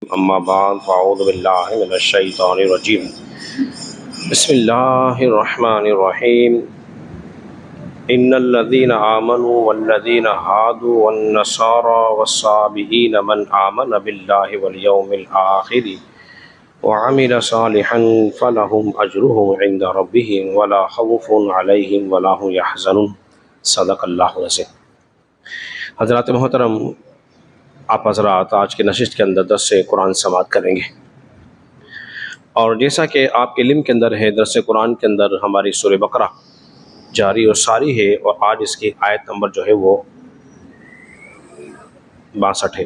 अम्मा बाद फ़अऊज़ु बिल्लाहि मिनश्शैतानिर्रजीम बिस्मिल्लाहिर्रहमानिर्रहीम इन्नल्लज़ीना आमनू वल्लज़ीना हादू वन्नसारा वस्साबिईन मन आमन बिल्लाहि वल यौमिल आखिर वअमिल सालिहन फलहुम अजरुहुम इंदा रब्बिहिम वला खौफुन अलैहिम वला हुम यहज़नून। सदक़ल्लाहु अज़ीम। हज़रात मोहतरम, आप हज़रात आज के नशिस्त के अंदर दर्स कुरान समाअत करेंगे और जैसा कि आपके इल्म के अंदर है, दर्स कुरान के अंदर हमारी सूरह बकरा जारी और सारी है और आज इसकी आयत नंबर जो है वो 62 है।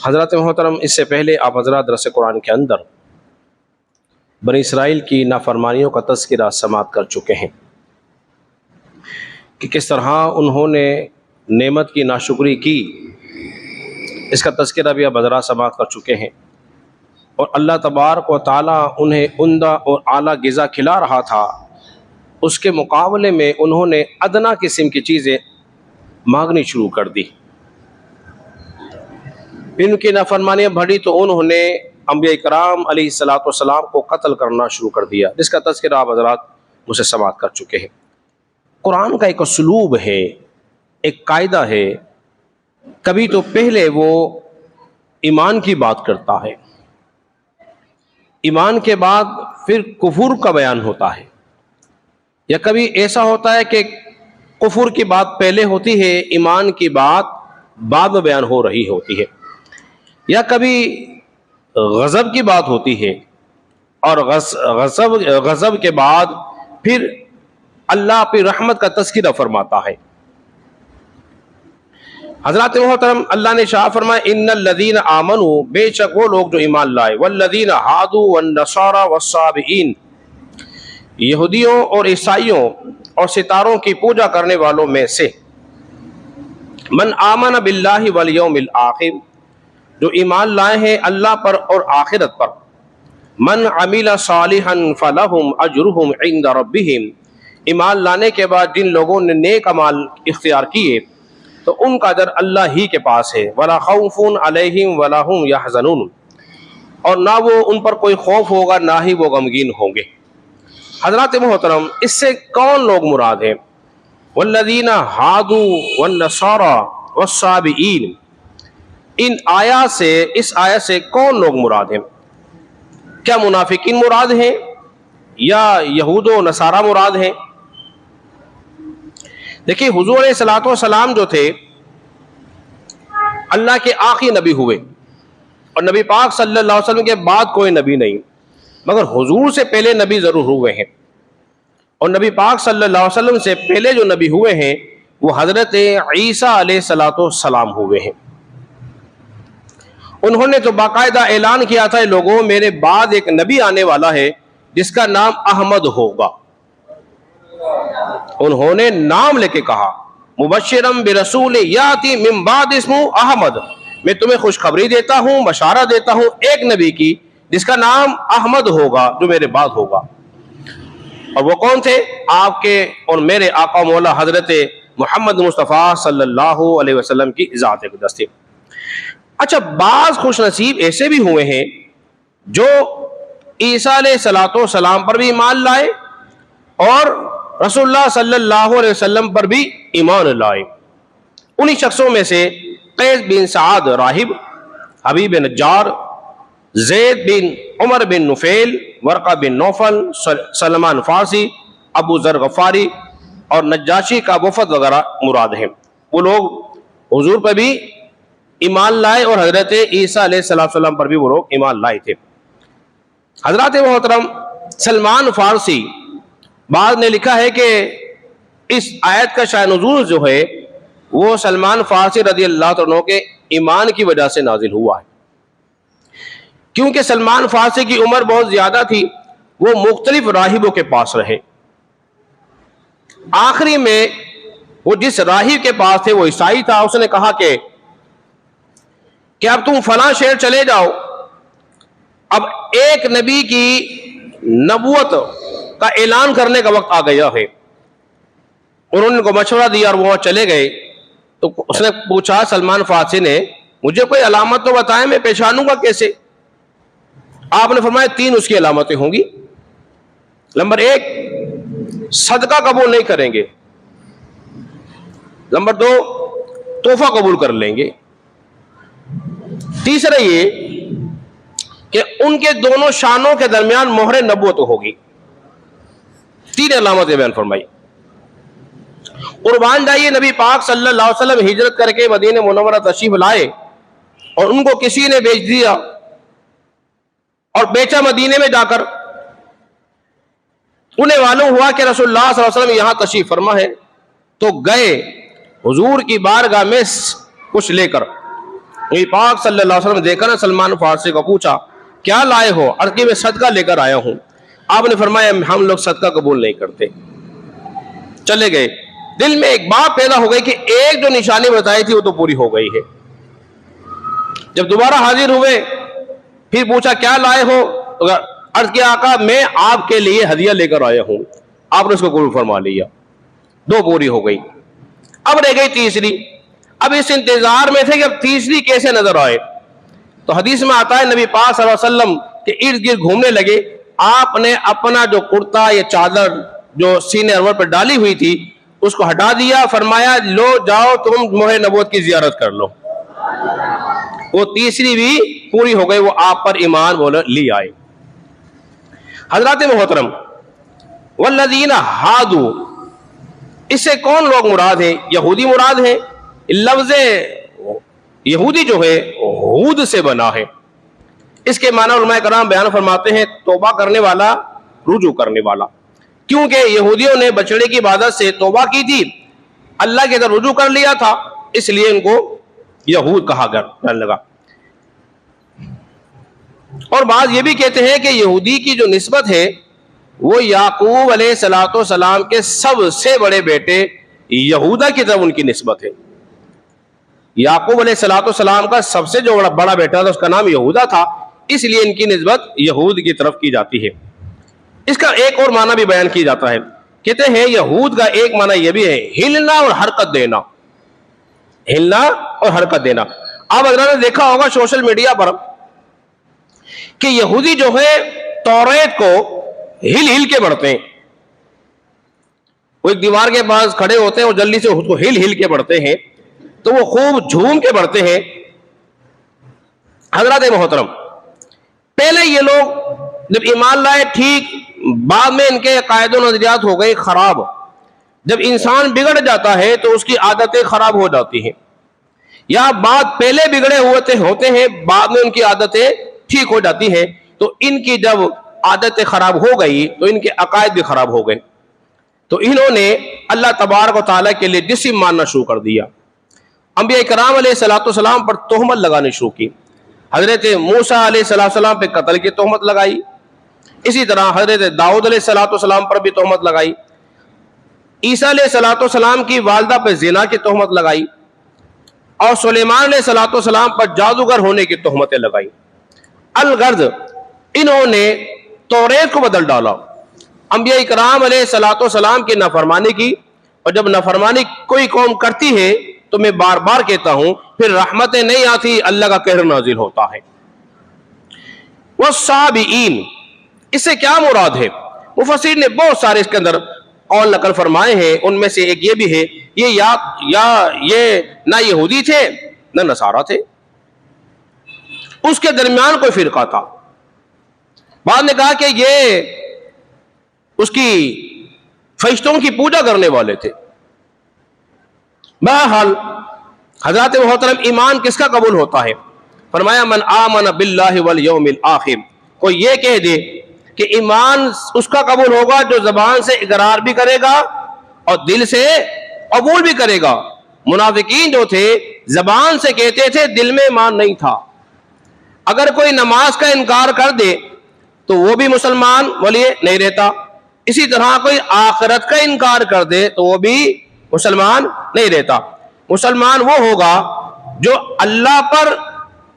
हज़रात मोहतरम, इससे पहले आप हज़रात दर्स कुरान के अंदर बनी इसराइल की नाफरमानियों का तज़किरा समाअत कर चुके हैं कि किस तरह उन्होंने नेमत की नाशुक्री की। इसका तज़किरा भी अब हज़रात समाअत कर चुके हैं और अल्लाह तबारक व तआला उन्हें उम्दा और आला ग़िज़ा खिला रहा था, उसके मुकाबले में उन्होंने अदना किस्म की चीज़ें मांगनी शुरू कर दी। इनकी नाफरमानियाँ बढ़ी तो उन्होंने अंबिया इकराम अलैहिस्सलातु वस्सलाम को कत्ल करना शुरू कर दिया, जिसका तज़किरा आप हज़रात मुझसे समाअत कर चुके हैं। कुरान का एक उसलूब है, एक कायदा है। कभी तो पहले वो ईमान की बात करता है, ईमान के बाद फिर कुफुर का बयान होता है, या कभी ऐसा होता है कि कुफुर की बात पहले होती है, ईमान की बात बाद में बयान हो रही होती है, या कभी गज़ब की बात होती है और गज़ब के बाद फिर अल्लाह अपनी रहमत का तज़किरा फरमाता है। हज़रात मोहतरम, अल्लाह ने शाह फरमाया इन्नल्लज़ीना आमनू, बेशक वो लोग जो ईमान लाए, वल्लज़ीना हादू वन्नसारा वस्साबिईन, यहूदियों और ईसाइयों और सितारों की पूजा करने वालों में से, मन आमन बिल्लाहि वल यौमिल आखिर, जो ईमान लाए हैं अल्लाह पर और आखिरत पर, मन अमिला सालिहन फलहुम अजरुहुम इंदा रब्बिहिम, ईमान लाने के बाद जिन लोगों ने नेक अमाल इख्तियार किए तो उनका अजर अल्लाह ही के पास है। वला खौफुन अलैहिम वला हुम यहज़नून, और ना वो उन पर कोई खौफ होगा ना ही वो गमगीन होंगे। हज़रात मोहतरम, इससे कौन लोग मुराद हैं? वल्लज़ीना हादू वन्नसारा वस्साबिईन, इन आयत से, इस आयत से कौन लोग मुराद हैं? क्या मुनाफिकीन मुराद हैं या यहूदो नसारा मुराद हैं? देखिए, हुजूर अलैहिस्सलातु वस्सलाम जो थे अल्लाह के आखिरी नबी हुए और नबी पाक सल्लल्लाहु अलैहि वसल्लम के बाद कोई नबी नहीं, मगर हुजूर से पहले नबी जरूर हुए हैं। और नबी पाक सल्लल्लाहु अलैहि वसल्लम से पहले जो नबी हुए हैं वो हजरत ईसा अलैहिस्सलातु वस्सलाम हुए हैं। उन्होंने तो बाकायदा ऐलान किया था, लोगों मेरे बाद एक नबी आने वाला है जिसका नाम अहमद होगा। उन्होंने नाम लेके कहा, मुबश्शिरम बिरसूल याती मिन बाद इस्मु अहमद, मैं तुम्हें खुशखबरी देता हूँ, बशारा देता हूँ एक नबी की जिसका नाम अहमद होगा, जो मेरे बाद होगा। और वो कौन थे? आपके और मेरे आका मौला हजरत मोहम्मद मुस्तफ़ा सल्लल्लाहु अलैहि वसल्लम की ज़ात अक़दस थे। अच्छा, बाज़ खुश नसीब ऐसे भी हुए हैं जो ईसा अलैहिस्सलातु वस्सलाम पर भी ईमान लाए और रसूलुल्लाह सल्लल्लाहु अलैहि वसल्लम पर भी ईमान लाए। उन्हीं शख्सों में से कैस बिन साद राहिब, हबीब नज्जार, ज़ैद बिन उमर बिन नुफैल, वर्का बिन नौफल, सलमान फारसी, अबू ज़र गफ़ारी और नज्जाशी का वफ़द वगैरह मुराद हैं। वो लोग हुजूर पर भी ईमान लाए और हज़रत ईसा अलैहिस्सलाम पर भी वो लोग ईमान लाए थे। हज़रात मोहतरम, सलमान फारसी बाद ने लिखा है कि इस आयत का शान नुज़ूल जो है वो सलमान फारसी रज़ी अल्लाह तआला के ईमान की वजह से नाजिल हुआ है, क्योंकि सलमान फारसी की उम्र बहुत ज्यादा थी। वो मुख्तलिफ राहिबों के पास रहे, आखिरी में वो जिस राहिब के पास थे वो ईसाई था। उसने कहा कि अब तुम फलां शहर चले जाओ, अब एक नबी की नबूवत का ऐलान करने का वक्त आ गया है। उन्होंने उनको मशवरा दिया और वहां चले गए। तो उसने पूछा, सलमान फारसी ने मुझे कोई अलामत तो बताएं, मैं पहचानूंगा कैसे? आपने फरमाया 3 उसकी अलामतें होंगी। नंबर 1, सदका कबूल नहीं करेंगे। नंबर 2, तोहफा कबूल कर लेंगे। तीसरा ये कि उनके दोनों शानों के दरमियान मोहर नबूवत होगी। 3 अलामतें बयान फरमाई। कुर्बान जाइए, नबी पाक सल्लल्लाहु अलैहि वसल्लम हिजरत करके मदीने मुनव्वरा तशरीफ लाए और उनको किसी ने बेच दिया और बेचा मदीने में जाकर। उन्हें मालूम हुआ कि रसूलुल्लाह सल्लल्लाहु अलैहि वसल्लम यहां तशरीफ फरमा है, तो गए हुजूर की बारगाह में कुछ लेकर। नबी पाक सल्लल्लाहु अलैहि वसल्लम देखकर सलमान फारसी को पूछा, क्या लाए हो? अर्ज़ की, मैं सदका लेकर आया हूं। आपने फरमाया, हम लोग सदका कबूल नहीं करते। चले गए। दिल में एक बात पैदा हो गई कि एक जो निशानी बताई थी वो तो पूरी हो गई है। जब दोबारा हाजिर हुए, फिर पूछा, क्या लाए हो? अर्ज़ किया, आका मैं आपके लिए हदिया लेकर आया हूं। आपने उसको कबूल फरमा लिया। 2 पूरी हो गई। अब रह गई तीसरी। अब इस इंतजार में थे कि अब तीसरी कैसे नजर आए। तो हदीस में आता है, नबी पाक सल्लल्लाहु अलैहि वसल्लम के इर्द गिर्द घूमने लगे। आपने अपना जो कुर्ता या चादर जो सीने अनवर पर डाली हुई थी उसको हटा दिया। फरमाया, लो जाओ तुम मोहर नबूवत की जियारत कर लो। वो तीसरी भी पूरी हो गई। वो आप पर ईमान बोले ली आए। हजरत मोहतरम, वल्लज़ीना हादू, इससे कौन लोग मुराद है? यहूदी मुराद है। लफ्ज़ यहूदी जो है हूद से बना है। इसके माना उलमाए कराम बयान फरमाते हैं, तौबा करने वाला, रुजू करने वाला। क्योंकि यहूदियों ने बछड़े की इबादत से तौबा की थी, अल्लाह की तरफ रुजू कर लिया था, इसलिए इनको यहूद कहा जाने लगा। और बात यह भी कहते हैं कि यहूदी की जो निस्बत है वो याकूब अलैहिस्सलातो सलाम के सबसे बड़े बेटे यहूदा की तरफ उनकी निस्बत है। याकूब अलैहिस्सलातो सलाम का सबसे जो बड़ा बेटा था उसका नाम यहूदा था, इसलिए इनकी निस्बत यहूद की तरफ की जाती है। इसका एक और माना भी बयान किया जाता है। कहते हैं यहूद का एक माना यह भी है, हिलना और हरकत देना। हिलना और हरकत देना। आप अगर ने देखा होगा सोशल मीडिया पर कि यहूदी जो है तौरात को हिल हिल के पढ़ते हैं। वो एक दीवार के पास खड़े होते हैं और जल्दी से उसको हिल हिल के पढ़ते हैं, तो वो खूब झूम के पढ़ते हैं। हजरत मोहतरम, पहले ये लोग जब ईमान लाए ठीक, बाद में इनके कायदे नजरियात हो गए खराब। जब इंसान बिगड़ जाता है तो उसकी आदतें खराब हो जाती हैं, या बात पहले बिगड़े हुए होते हैं, बाद में उनकी आदतें ठीक हो जाती है। तो इनकी जब आदतें खराब हो गई तो इनके अकायद भी खराब हो गए। तो इन्होंने अल्लाह तबारक व तआला के लिए जिस्म मानना शुरू कर दिया। अंबिया कराम अलैहिस्सलातु वस्सलाम पर तोहमत लगानी शुरू की। हजरत मूसा अलैहिस्सलातु वस्सलाम पे कत्ल की तोहमत लगाई। इसी तरह हजरत दाऊद अलैहिस्सलातु वस्सलाम पर भी तोहमत लगाई। ईसा अलैहिस्सलातु वस्सलाम की वालदा पर जिना की तोहमत लगाई और सुलेमान अलैहिस्सलातु वस्सलाम पर जादूगर होने की तोहमतें लगाई। अलगर्ज इन्होंने तौरात को बदल डाला। अंबिया कराम अलैहिस्सलातु वस्सलाम की नाफरमानी की, और जब नाफरमानी कोई कौम करती है तो मैं बार बार कहता हूं फिर रहमतें नहीं आती, अल्लाह का कहर नाजिल होता है। वस्साबिईन, इससे क्या मुराद है? मुफस्सिर ने बहुत सारे इसके अंदर कौल नकल फरमाए हैं। उनमें से एक ये भी है, ये ये ना यहूदी थे ना नसारा थे, उसके दरमियान कोई फिरका था। बाद ने कहा कि ये उसकी फरिश्तों की पूजा करने वाले थे। बहरहाल हजरत मोहतरम, ईमान किसका कबूल होता है? फरमाया, मन आमन बिल्लाहि वल यौमिल आखिर। कोई ये कह दे कि ईमान उसका कबूल होगा जो जबान से इकरार भी करेगा और दिल से कबूल भी करेगा। मुनाफिकीन जो थे जबान से कहते थे, दिल में ईमान नहीं था। अगर कोई नमाज का इनकार कर दे तो वो भी मुसलमान वली नहीं रहता। इसी तरह कोई आखिरत का इनकार कर दे तो वो भी मुसलमान नहीं रहता। मुसलमान वो होगा जो अल्लाह पर,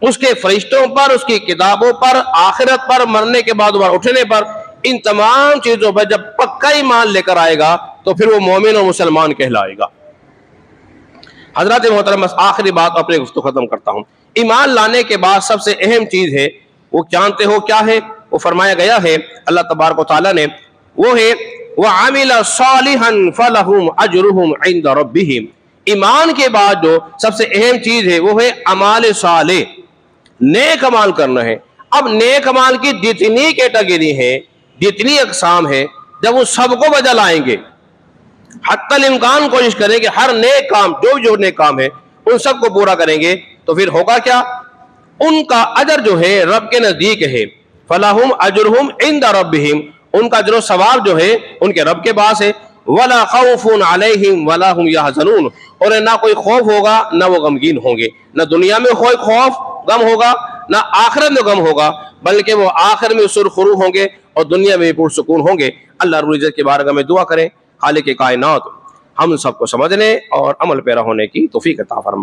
उसके फरिश्तों पर, उसकी किताबों पर, आखिरत पर, मरने के बाद उठने पर, इन तमाम चीजों पर जब पक्का ईमान लेकर आएगा तो फिर वो मोमिन और मुसलमान कहलाएगा। हजरत मोहतरम, आखिरी बात अपने गुफ्तगू खत्म करता हूं। ईमान लाने के बाद सबसे अहम चीज है, वो जानते हो क्या है? वो फरमाया गया है अल्लाह तबारक व तआला ने, वो है व आमिला सालिहन फलहुम अजरुहुम इंद रब्बिहिम। ईमान के बाद जो सबसे अहम चीज है वो है अमाल साले, नेक अमाल करना है। अब नेक अमाल की जितनी कैटेगरी है, जितनी अकसाम है, जब वो सबको बजा लाएंगे, हत्तल इम्कान कोशिश करें कि हर नेक काम, जो नेक काम है उन सबको पूरा करेंगे, तो फिर होगा क्या? उनका अजर जो है रब के नजदीक है। फलाहुम अजरुहुम इंद रब्बिहिम, उनका अजर सवाब जो है उनके रब के पास है। वला खौफुन अलैहिम वला हुम यहज़नून, और ना कोई खौफ होगा ना वो गमगीन होंगे। ना दुनिया में कोई खौफ गम होगा, ना आखिरत में गम होगा, बल्कि वो आखिर में सुरखरू होंगे और दुनिया में पुरसुकून होंगे। अल्लाह रब्बुल इज्जत के बारगाह में दुआ करें, खालिक कायनात हम सबको समझने और अमल पैरा होने की तौफीक अता फरमाए।